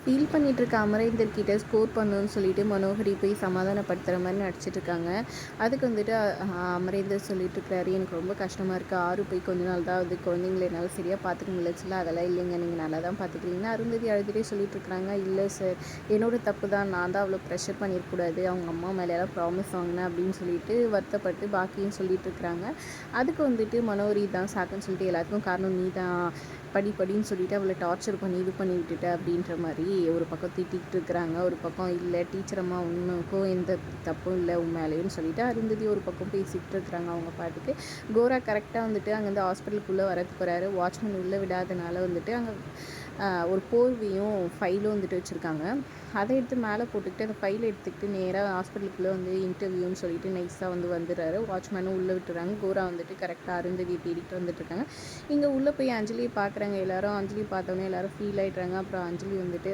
Feel பண்ணிகிட்ருக்க Amarinder கிட்ட score பண்ணணும்னு சொல்லிட்டு மனோகரி போய் சமாதானப்படுத்துகிற மாதிரி நடிச்சிட்ருக்காங்க. அதுக்கு வந்துட்டு அமரேந்தர் சொல்லிட்டுருக்காரு, எனக்கு ரொம்ப கஷ்டமாக இருக்குது. ஆறு போய் கொஞ்ச நாள் தான் வந்து குழந்தைங்கள என்னால் சரியாக பார்த்துக்க முடியல. அதெல்லாம் இல்லைங்க, நீங்கள் நல்லா தான் பார்த்துக்கிறீங்கன்னு அருந்ததி அழுதுகிட்டே சொல்லிட்டுருக்காங்க. இல்லை சார், என்னோட தப்பு தான், நான் தான் அவ்வளோ ப்ரெஷர் பண்ணியிருக்கூடாது, அவங்க அம்மா மேலெல்லாம் ப்ராமிஸ் வாங்கினேன் அப்படின்னு சொல்லிட்டு வருத்தப்பட்டு பாக்கியும் சொல்லிட்டுருக்குறாங்க. அதுக்கு வந்துட்டு மனோகரி தான் சாக்குன்னு சொல்லிட்டு எல்லாத்துக்கும் காரணம் நீ தான், படின்னு சொல்லிட்டு அவளை டார்ச்சர் பண்ணி இது பண்ணி விட்டுட்ட அப்படின்ற மாதிரி ஒரு பக்கம் திட்டிகிட்டு இருக்கிறாங்க. ஒரு பக்கம் இல்லை டீச்சர் அம்மா உனக்கும் எந்த தப்பும் இல்லை உன் மேலேன்னு சொல்லிட்டு அருந்ததி ஒரு பக்கம் பேசிகிட்டு இருக்கிறாங்க அவங்க பாட்டுக்கு. கோரா கரெக்டாக வந்துட்டு அங்கேருந்து ஹாஸ்பிட்டலுக்குள்ளே வரதுக்கு வராரு. வாட்ச்மேன் உள்ளே விடாதனால வந்துட்டு அங்கே ஒரு போர்வையும் ஃபைலும் வந்துட்டு வச்சுருக்காங்க. அதை எடுத்து மேலே போட்டுக்கிட்டு அந்த ஃபைலை எடுத்துக்கிட்டு நேராக ஹாஸ்பிட்டலுக்குள்ளே வந்து இன்டர்வியூன்னு சொல்லிட்டு நைஸாக வந்துடுறாரு. வாட்ச்மேனும் உள்ளே விட்டுறாங்க. கோரா வந்துட்டு கரெக்டாக அருந்ததியை தேடிட்டு வந்துட்டுருக்காங்க. இங்கே உள்ளே போய் அஞ்சலியை பார்க்குறாங்க எல்லோரும். அஞ்சலி பார்த்தோன்னே எல்லோரும் ஃபீல் ஆகிட்றாங்க. அப்புறம் அஞ்சலி வந்துட்டு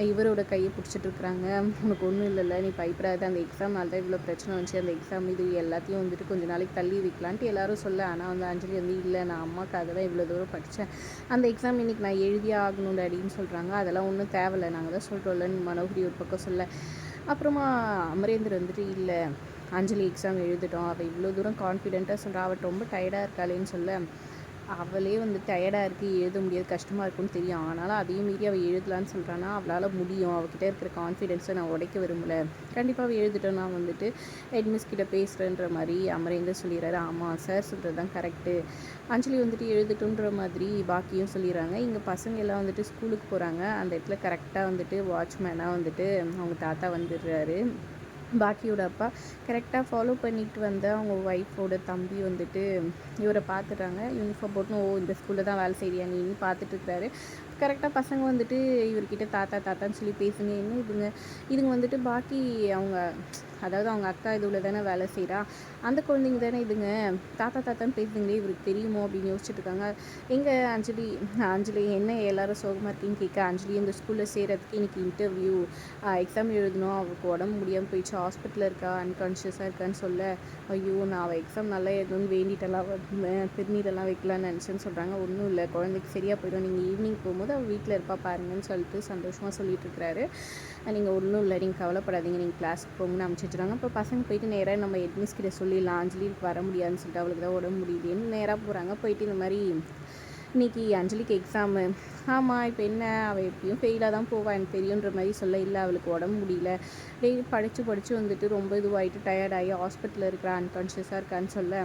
இவரோட கையை பிடிச்சிட்ருக்குறாங்க. உனக்கு ஒன்றும் இல்லைல்ல, நீ பயப்படாத, அந்த எக்ஸாம்னால தான் இவ்வளோ பிரச்சனை வந்துச்சு, அந்த எக்ஸாம் இது எல்லாத்தையும் வந்துட்டு கொஞ்சம் நாளைக்கு தள்ளி வைக்கலான்ட்டு எல்லோரும் சொல்ல. ஆனால் வந்து அஞ்சலி வந்து இல்லை, நான் அம்மாக்காக தான் இவ்வளோ தூரம் படித்தேன், அந்த எக்ஸாம் இன்றைக்கி நான் எழுதியே ஆகணும் டாடின்னு சொல்கிறாங்க. அதெல்லாம் ஒன்றும் தேவையில்லை, நாங்கள் தான் சொல்கிறோம்லன்னு மனோகரி ஒரு பக்கம் சொல்ல. அப்புறமா அமரேந்தர் வந்துட்டு இல்லை அஞ்சலி எக்ஸாம் எழுதிட்டோம், அவள் இவ்வளோ தூரம் கான்ஃபிடென்ட்டாக சொல்கிறா, அவள் ரொம்ப டயர்டாக இருக்காளேன்னு சொல்ல. அவளே வந்து டயர்டாக இருக்குது, எழுத முடியாது, கஷ்டமாக இருக்குன்னு தெரியும், ஆனாலும் அதையும் மீறி அவள் எழுதலான்னு சொல்கிறான்னா அவளால் முடியும், அவகிட்ட இருக்கிற கான்ஃபிடென்ஸை நான் உடைக்க விரும்பலை, கண்டிப்பாக அவள் எழுதிட்டோம், நான் வந்துட்டு ஹெட்மிஸ் கிட்ட பேசுகிறேன்ற மாதிரி அமரேந்தர் சொல்லிடுறாரு. ஆமாம் சார் சொல்கிறது தான் கரெக்டு, அஞ்சலி வந்துட்டு எழுதிட்டோன்ற மாதிரி பாக்கியும் சொல்லிடுறாங்க. இங்கே பசங்க எல்லாம் வந்துட்டு ஸ்கூலுக்கு போகிறாங்க. அந்த இடத்துல கரெக்டாக வந்துட்டு வாட்ச்மேனாக வந்துட்டு அவங்க தாத்தா வந்துடுறாரு. பாக்கியோட அப்பா கரெக்டாக ஃபாலோ பண்ணிட்டு வந்த அவங்க ஒய்ஃபோட தம்பி வந்துட்டு இவரை பார்த்துட்றாங்க. யூனிஃபார்ம் போட்டுன்னு இந்த ஸ்கூலில் தான் வேலை செய்கிறியா நீன்னு பார்த்துட்ருக்காரு. கரெக்டாக பசங்க வந்துட்டு இவர்கிட்ட தாத்தான்னு சொல்லி பேசுங்க. என்ன இதுங்க வந்துட்டு பாக்கி அவங்க அதாவது அவங்க அக்கா இதுவில் தானே வேலை செய்கிறா, அந்த குழந்தைங்க தானே இதுங்க, தாத்தான்னு பேசுங்களே, இவருக்கு தெரியுமோ அப்படின்னு யோசிச்சுட்ருக்காங்க. எங்கே அஞ்சலி என்ன எல்லோரும் சோகமாக இருக்கீங்கன்னு கேட்க, அஞ்சலி இந்த ஸ்கூலில் சேர்கிறதுக்கு இன்றைக்கி இன்டர்வியூ, எக்ஸாம் எழுதணும், அவளுக்கு உடம்பு முடியாமல் போயிடுச்சு, ஹாஸ்பிட்டலில் இருக்கா, அன்கான்ஷியஸாக இருக்கான்னு சொல்ல, ஐயோ நான் அவள் எக்ஸாம் நல்லா எழுதணும்னு வேண்டிட்டெல்லாம் திருநீரெல்லாம் வைக்கலான்னு நினச்சேன்னு சொல்கிறாங்க. ஒன்றும் இல்லை, குழந்தைக்கு சரியாக போயிடும், நீங்கள் ஈவினிங் போகும்போது அவள் வீட்டில் இருப்பா பாருங்கன்னு சொல்லிட்டு சந்தோஷமாக சொல்லிட்டுருக்கிறாரு. நீங்கள் ஒன்றும் இல்லை, நீங்கள் கவலைப்படாதீங்க, நீங்கள் கிளாஸுக்கு போங்கன்னு அனுப்பிச்சிட்றாங்க. இப்போ பசங்க போயிட்டு நேராக நம்ம ஹெட்மிஸ் கிட்ட சொல்லிடலாம், அஞ்சலிக்கு வர முடியாதுன்னு சொல்லிட்டு, அவளுக்கு தான் உடம்பு முடியுதுன்னு நேராக போகிறாங்க. போயிட்டு இந்த மாதிரி இன்றைக்கி அஞ்சலிக்கு எக்ஸாமு, ஆமாம் இப்போ என்ன அவள் எப்படியும் ஃபெயிலாக தான் போவாள் எனக்கு தெரியுன்ற மாதிரி சொல்ல, இல்லை அவளுக்கு உடம்பு முடியல, டெய்லி படித்து வந்துட்டு ரொம்ப இதுவாகிட்டு டயர்டாகி ஹாஸ்பிட்டலில் இருக்கிறா, அன்கான்ஷியஸாக இருக்கான்னு சொல்ல,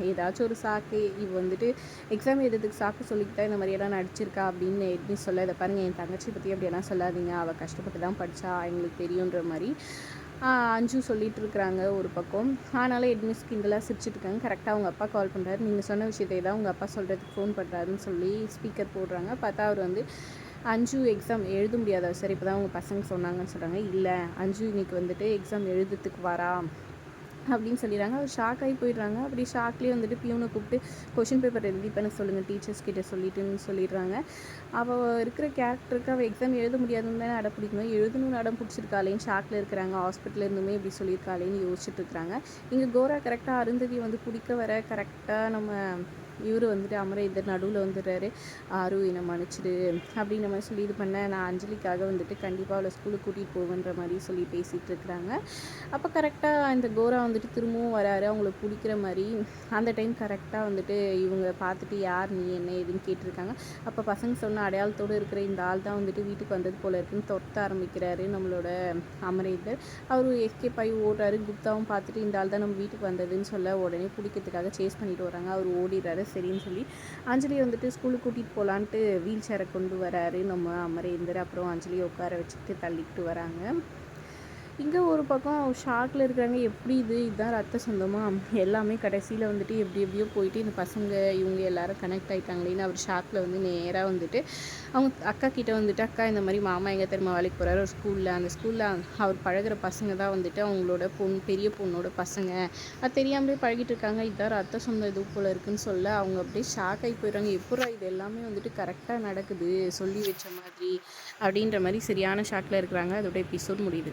ஏதாச்சும் ஒரு சாக்கு இவ வந்துட்டு எக்ஸாம் எழுதுறதுக்கு சாக்கு சொல்லிக்கிட்டா இந்த மாதிரியெல்லாம் நடிச்சிருக்கா அப்படின்னு எப்படி சொல்ல, இதை பாருங்கள் என் தங்கச்சி பற்றி அப்படியெல்லாம் சொல்லாதீங்க, அவள் கஷ்டப்பட்டு தான் படித்தா எங்களுக்கு தெரியுன்ற மாதிரி அஞ்சு சொல்லிகிட்டு இருக்கிறாங்க ஒரு பக்கம். ஆனாலும் ஹெட்மிஸ் கிண்டலாக சிரிச்சிட்ருக்காங்க. கரெக்டாக அவங்க அப்பா கால் பண்ணுறாரு. நீங்கள் சொன்ன விஷயத்தை தான் உங்கள் அப்பா சொல்கிறதுக்கு ஃபோன் பண்ணுறாருன்னு சொல்லி ஸ்பீக்கர் போடுறாங்க. பார்த்தா அவர் வந்து அஞ்சு எக்ஸாம் எழுத முடியாதா சார், இப்போ தான் உங்கள் பசங்க சொன்னாங்கன்னு சொல்கிறாங்க. இல்லை அஞ்சு இன்றைக்கி வந்துட்டு எக்ஸாம் எழுதுறதுக்கு வரா அப்படின்னு சொல்லிடுறாங்க. அவர் ஷாக் ஆகி போயிடுறாங்க. அப்படி ஷாக்லேயே வந்துட்டு பியூனை கூப்பிட்டு கொஷின் பேப்பர் ரெடி பண்ண சொல்லுங்கள் டீச்சர்ஸ் கிட்ட சொல்லிட்டுன்னு சொல்லிடுறாங்க. அவள் இருக்கிற கேரக்டருக்கு அவள் எக்ஸாம் எழுத முடியாதுன்னு தானே அடம் பிடிக்கணும், எழுதணும்னு அடம் பிடிச்சிருக்காளேன்னு ஷாக்கில் இருக்கிறாங்க. ஹாஸ்பிட்டலில் இருந்துமே இப்படி சொல்லியிருக்காளேன்னு யோசிச்சுட்டு இருக்கிறாங்க. இங்கே கோரா கரெக்டாக அருந்ததி வந்து பிடிக்க வர கரெக்டாக நம்ம இவர் வந்துட்டு அமரேந்தர் நடுவில் வந்துடுறாரு. ஆறு என்னை மன்னிச்சிடு அப்படின்ற மாதிரி சொல்லி இது பண்ண, நான் அஞ்சலிக்காக வந்துட்டு கண்டிப்பாக அவளை ஸ்கூலுக்கு கூட்டிகிட்டு போவேன்ற மாதிரி சொல்லி பேசிகிட்டு இருக்கிறாங்க. அப்போ கரெக்டாக இந்த கோரா வந்துட்டு திரும்பவும் வராரு அவங்கள பிடிக்கிற மாதிரி. அந்த டைம் கரெக்டாக வந்துட்டு இவங்க பார்த்துட்டு யார் நீ என்ன ஏதுன்னு கேட்டிருக்காங்க. அப்போ பசங்க சொன்ன அடையாளத்தோடு இருக்கிற இந்த ஆள் தான் வந்துட்டு வீட்டுக்கு வந்தது போல இருக்குன்னு தொட்ட ஆரம்பிக்கிறாரு நம்மளோட அமரேந்தர். அவர் எஸ்கேப் ஆகி ஓடுறாரு. குப்தாவும் பார்த்துட்டு இந்த ஆள் தான் நம்ம வீட்டுக்கு வந்ததுன்னு சொல்ல உடனே பிடிக்கிறதுக்காக சேஸ் பண்ணிட்டு வராங்க. அவர் ஓடிடுறாரு. சரின்னு சொல்லி அஞ்சலி வந்துட்டு ஸ்கூலுக்கு கூட்டிகிட்டு போகலான்ட்டு வீல் சேரை கொண்டு வராரு நம்ம அமரேந்தர். அப்புறம் அஞ்சலியை உட்கார வச்சுட்டு தள்ளிக்கிட்டு வராங்க. இங்கே ஒரு பக்கம் ஷாக்கில் இருக்கிறாங்க. எப்படி இதுதான் ரத்த சொந்தமாக எல்லாமே கடைசியில் வந்துட்டு எப்படியோ போயிட்டு இந்த பசங்க இவங்க எல்லாரும் கனெக்ட் ஆகிட்டாங்களேன்னு அவர் ஷாக்கில் வந்து நேராக வந்துட்டு அவங்க அக்கா கிட்டே வந்துட்டு, அக்கா இந்த மாதிரி மாமா எங்கே தெரியுமா வேலைக்கு போகிறாரு ஒரு ஸ்கூலில், அந்த ஸ்கூலில் அவர் பழகிற பசங்க தான் வந்துட்டு அவங்களோட பெரிய பொண்ணோட பசங்க, அது தெரியாமலே பழகிட்டு இருக்காங்க, இதுதான் ரத்த சொந்தம் இது போல் இருக்குன்னு சொல்ல அவங்க அப்படியே ஷாக் ஆகி போயிடுறாங்க. எப்படா இது எல்லாமே வந்துட்டு கரெக்டாக நடக்குது சொல்லி வச்ச மாதிரி அப்படின்ற மாதிரி சரியான ஷாக்கில் இருக்கிறாங்க. அதோட எபிசோட் முடியுது.